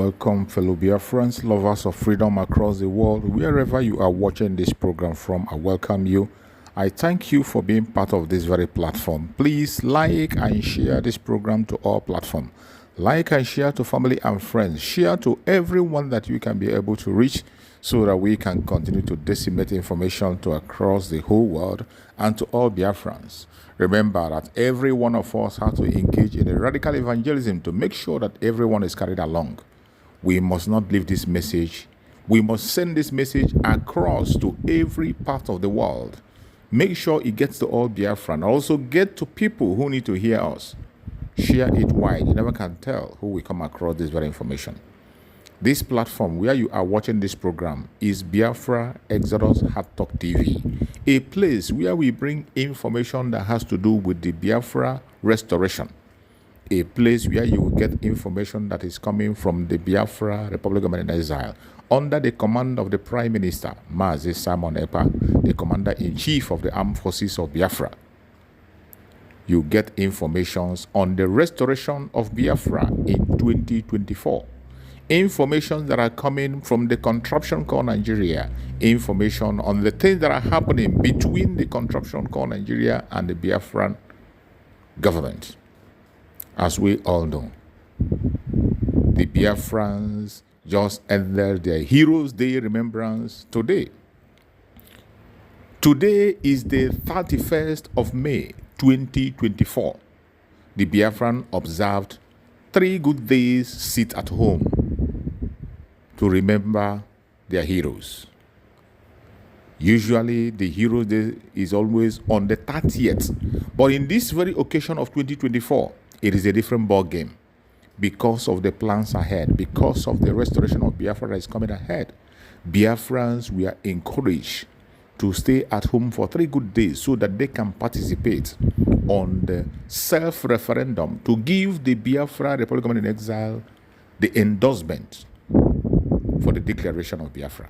Welcome, fellow Biafrans, lovers of freedom across the world. Wherever you are watching this program from, I welcome you. I thank you for being part of this very platform. Please like and share this program to all platforms. Like and share to family and friends. Share to everyone that you can be able to reach so that we can continue to disseminate information to across the whole world and to all Biafrans. Remember that every one of us has to engage in a radical evangelism to make sure that everyone is carried along. We must not leave this message. We must send this message across to every part of the world. Make sure it gets to all Biafran. Also get to people who need to hear us. Share it wide. You never can tell who will come across this very information. This platform where you are watching this program is Biafra Exodus Hard Talk TV, a place where we bring information that has to do with the Biafra restoration, a place where you will get information that is coming from the Biafra Republic of Men in Exile under the command of the Prime Minister, Mazi Simon Ekpa, the Commander-in-Chief of the Armed Forces of Biafra. You get information on the restoration of Biafra in 2024. Information that are coming from the contraption called Nigeria, information on the things that are happening between the contraption called Nigeria and the Biafran government. As we all know, the Biafrans just ended their Heroes' Day Remembrance today. Today is the 31st of May, 2024. The Biafran observed 3 good days sit at home to remember their heroes. Usually the Heroes Day is always on the 30th, but in this very occasion of 2024, it is a different ball game because of the plans ahead, because of the restoration of Biafra that is coming ahead. Biafrans were encouraged to stay at home for 3 good days so that they can participate on the self-referendum to give the Biafra Republic of Men in Exile the endorsement for the declaration of Biafra.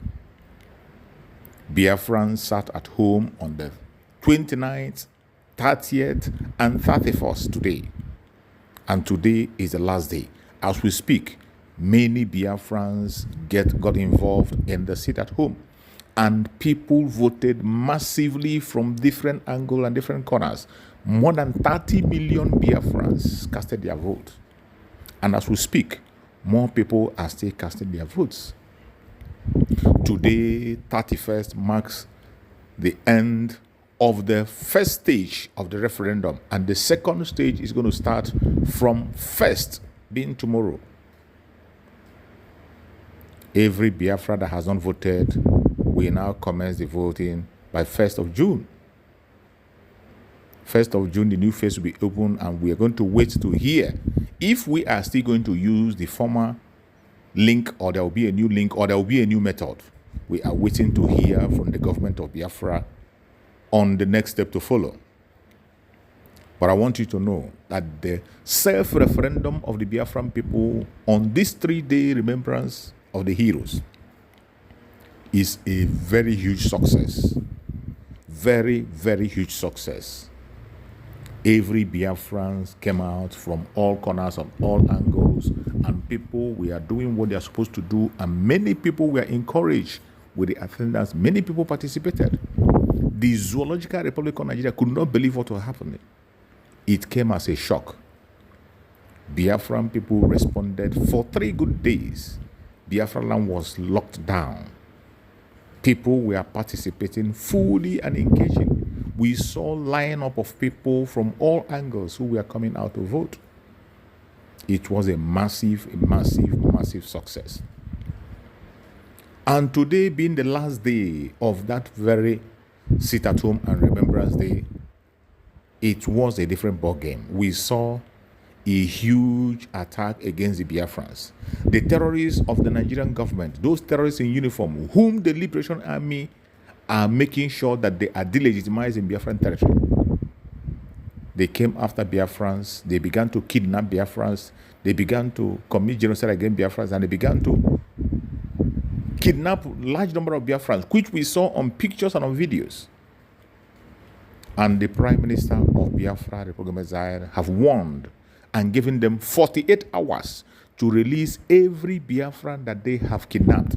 Biafrans sat at home on the 29th, 30th, and 31st today. And today is the last day. As we speak, many Biafrans got involved in the sit at home. And people voted massively from different angles and different corners. More than 30 million Biafrans casted their vote. And as we speak, more people are still casting their votes. Today, 31st, marks the end of the first stage of the referendum. And the second stage is going to start from 1st, being tomorrow. Every Biafra that has not voted will now commence the voting by 1st of June. 1st of June, the new phase will be open, and we are going to wait to hear if we are still going to use the former link, or there will be a new link, or there will be a new method. We are waiting to hear from the government of Biafra on the next step to follow. But I want you to know that the self-referendum of the Biafran people on this 3-day remembrance of the heroes is a very huge success. Very, very huge success. Every Biafrans came out from all corners, on all angles, and people were doing what they are supposed to do, and many people were encouraged with the attendance. Many people participated. The Zoological Republic of Nigeria could not believe what was happening. It came as a shock. Biafran people responded for 3 good days. Biafra land was locked down. People were participating fully and engaging. We saw a lineup of people from all angles who were coming out to vote. It was a massive success. And today being the last day of that very sit at home and remembrance day, it was a different ball game. We saw a huge attack against the Biafrans. The terrorists of the Nigerian government, those terrorists in uniform, whom the Liberation Army are making sure that they are delegitimized in Biafran territory. They came after Biafrans. They began to kidnap Biafrans. They began to commit genocide against Biafrans, and they began to kidnap large number of Biafrans, which we saw on pictures and on videos. And the Prime Minister of Biafra, Republic of Exile, have warned and given them 48 hours to release every Biafran that they have kidnapped.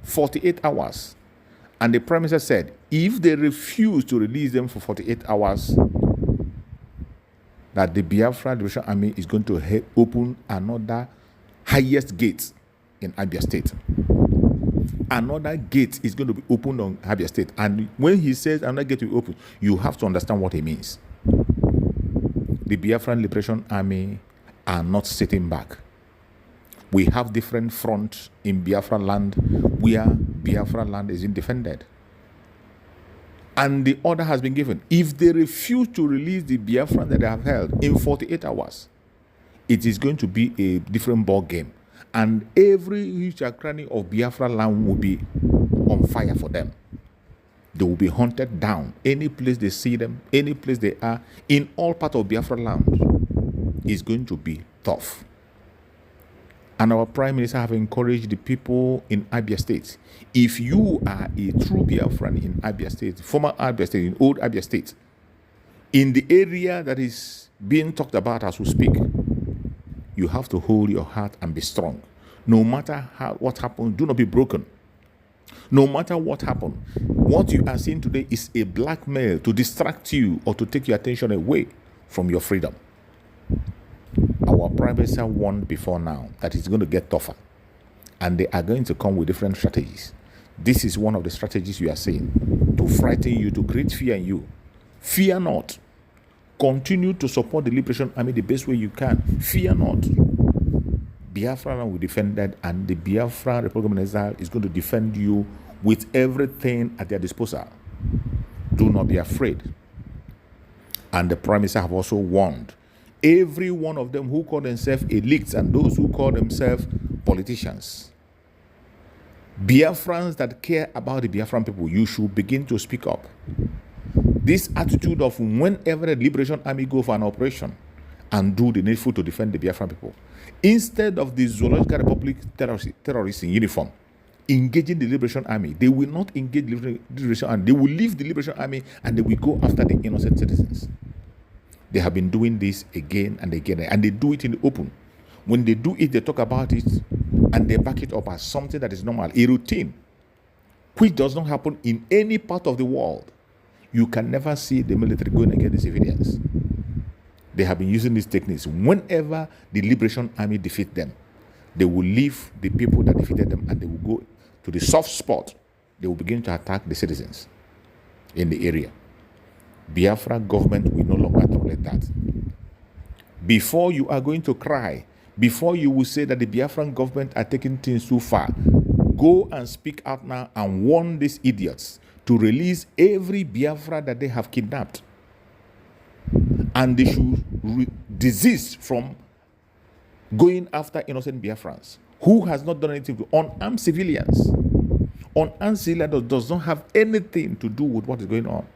48 hours. And the Prime Minister said, if they refuse to release them for 48 hours, that the Biafra Liberation Army is going to open another highest gate in Abia State. Another gate is going to be opened on Abia State. And when he says another gate will be open, you have to understand what he means. The Biafran Liberation Army are not sitting back. We have different fronts in Biafra land where Biafra land is defended. And the order has been given. If they refuse to release the Biafran that they have held in 48 hours, it is going to be a different ball game. And every huge cranny of Biafra land will be on fire for them. They will be hunted down. Any place they see them, any place they are, in all parts of Biafra land, is going to be tough. And our Prime Minister have encouraged the people in Abia State. If you are a true Biafran in Abia State, former Abia State, in old Abia State, in the area that is being talked about as we speak, you have to hold your heart and be strong. No matter what happens, do not be broken. No matter what happens, what you are seeing today is a blackmail to distract you or to take your attention away from your freedom. Our Prime Minister warned before now that it's going to get tougher, and they are going to come with different strategies. This is one of the strategies you are seeing to frighten you, to create fear in you. Fear not. Continue to support the Liberation Army the best way you can. Fear not. Biafra will defend that, and the Biafra Republic of Exile is going to defend you with everything at their disposal. Do not be afraid. And the Prime Minister have also warned every one of them who call themselves elites and those who call themselves politicians, Biafrans that care about the Biafran people, you should begin to speak up. This attitude of whenever the Liberation Army go for an operation and do the needful to defend the Biafran people, instead of the Zoological Republic terrorists in uniform engaging the Liberation Army, they will not engage the Liberation Army. They will leave the Liberation Army and they will go after the innocent citizens. They have been doing this again and again, and they do it in the open. When they do it, they talk about it and they back it up as something that is normal, a routine, which does not happen in any part of the world. You can never see the military going against the civilians. They have been using these techniques. Whenever the Liberation Army defeat them, they will leave the people that defeated them and they will go to the soft spot. They will begin to attack the citizens in the area. Biafra government will no longer tolerate that. Before you are going to cry, before you will say that the Biafran government are taking things too far, go and speak out now and warn these idiots to release every Biafra that they have kidnapped. And they should desist from going after innocent Biafrans who has not done anything to unarmed civilians. Unarmed civilians does not have anything to do with what is going on.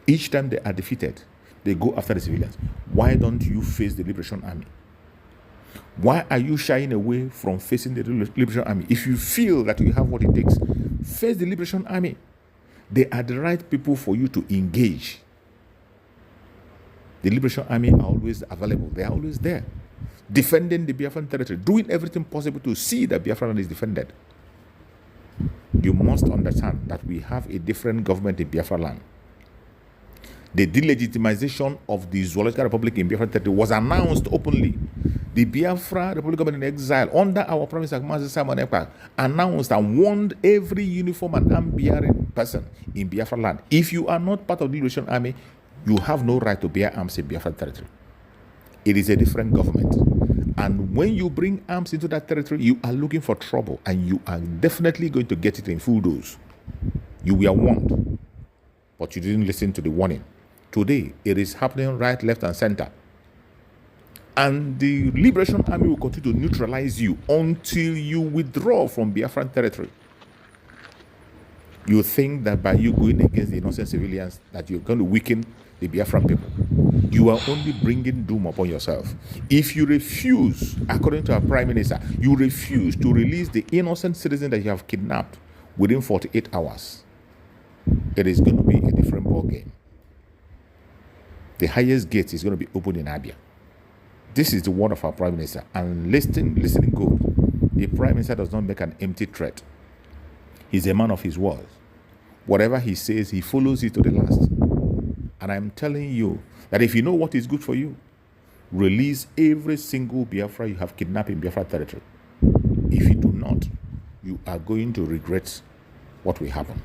Each time they are defeated, they go after the civilians. Why don't you face the Liberation Army? Why are you shying away from facing the Liberation Army? If you feel that you have what it takes, face the Liberation Army. They are the right people for you to engage. The Liberation Army are always available. They are always there, defending the Biafran territory, doing everything possible to see that Biafran is defended. You must understand that we have a different government in Biafra land. The delegitimization of the Zoological Republic in Biafra territory was announced openly. The Biafra Republic Government in Exile, under our Prime Minister Simon Ekpa, announced and warned every uniform and arm-bearing person in Biafra land. If you are not part of the Liberation Army, you have no right to bear arms in Biafra territory. It is a different government. And when you bring arms into that territory, you are looking for trouble, and you are definitely going to get it in full dose. You were warned, but you didn't listen to the warning. Today, it is happening right, left, and center. And the Liberation Army will continue to neutralize you until you withdraw from Biafran territory. You think that by you going against the innocent civilians that you're going to weaken the Biafran people. You are only bringing doom upon yourself. If you refuse, according to our Prime Minister, you refuse to release the innocent citizen that you have kidnapped within 48 hours, it is going to be a different ball game. The highest gate is going to be opened in Abia. This is the word of our Prime Minister. And listening good. The Prime Minister does not make an empty threat. He's a man of his words. Whatever he says, he follows it to the last. And I'm telling you that if you know what is good for you, release every single Biafra you have kidnapped in Biafra territory. If you do not, you are going to regret what will happen.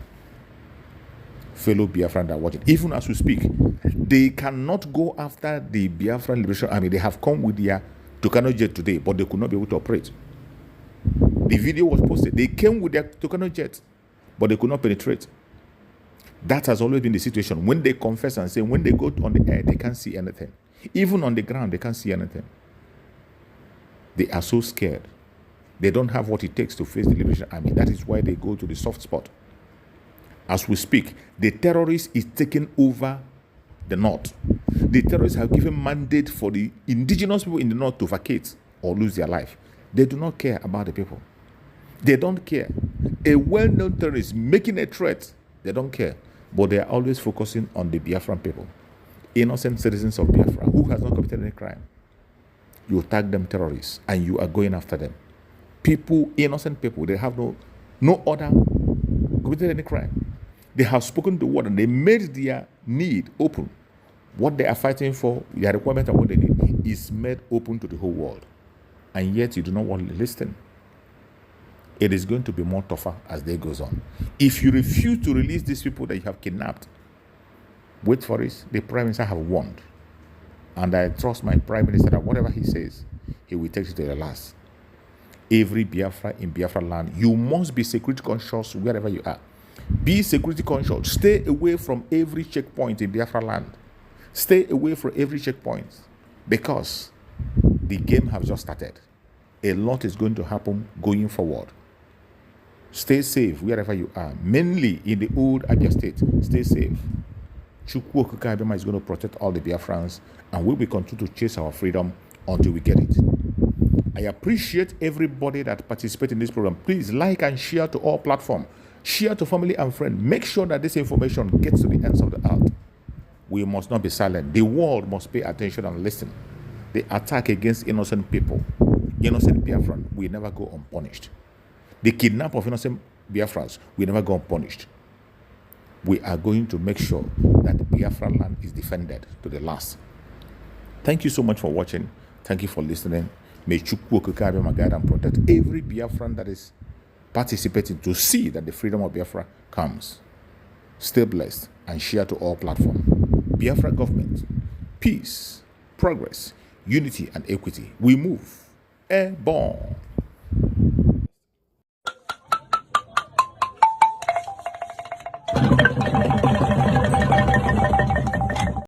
Fellow Biafran that are watching, even as we speak, they cannot go after the Biafran Liberation Army. They have come with their Tucano jet today, but they could not be able to operate. The video was posted. They came with their Tucano jet, but they could not penetrate. That has always been the situation. When they confess and say, when they go on the air, they can't see anything. Even on the ground, they can't see anything. They are so scared. They don't have what it takes to face the Liberation Army. That is why they go to the soft spot. As we speak, the terrorist is taking over the north. The terrorists have given mandate for the indigenous people in the north to vacate or lose their life. They do not care about the people. They don't care. A well-known terrorist making a threat, they don't care. But they are always focusing on the Biafran people. Innocent citizens of Biafra who has not committed any crime. You tag them terrorists and you are going after them. People, innocent people, they have no other committed any crime. They have spoken the word and they made their need open. What they are fighting for, their requirement and what they need is made open to the whole world. And yet you do not want to listen. It is going to be more tougher as day goes on. If you refuse to release these people that you have kidnapped, wait for it. The Prime Minister have warned. And I trust my Prime Minister that whatever he says, he will take it to the last. Every Biafra in Biafra land, you must be security conscious wherever you are. Be security conscious. Stay away from every checkpoint in Biafra land. Stay away from every checkpoint because the game has just started. A lot is going to happen going forward. Stay safe wherever you are, mainly in the old Abia state. Stay safe. Chukwu Okike Abema is going to protect all the Biafrans and we will continue to chase our freedom until we get it. I appreciate everybody that participates in this program. Please like and share to all platforms. Share to family and friends. Make sure that this information gets to the ends of the earth. We must not be silent. The world must pay attention and listen. The attack against innocent people, innocent Biafrans, will never go unpunished. The kidnap of innocent Biafrans will never go unpunished. We are going to make sure that the Biafra land is defended to the last. Thank you so much for watching. Thank you for listening. May Chukwu Okike Abema guide and protect every Biafran that is participating to see that the freedom of Biafra comes. Stay blessed and share to all platforms. Biafra government, peace, progress, unity and equity. We move airborne.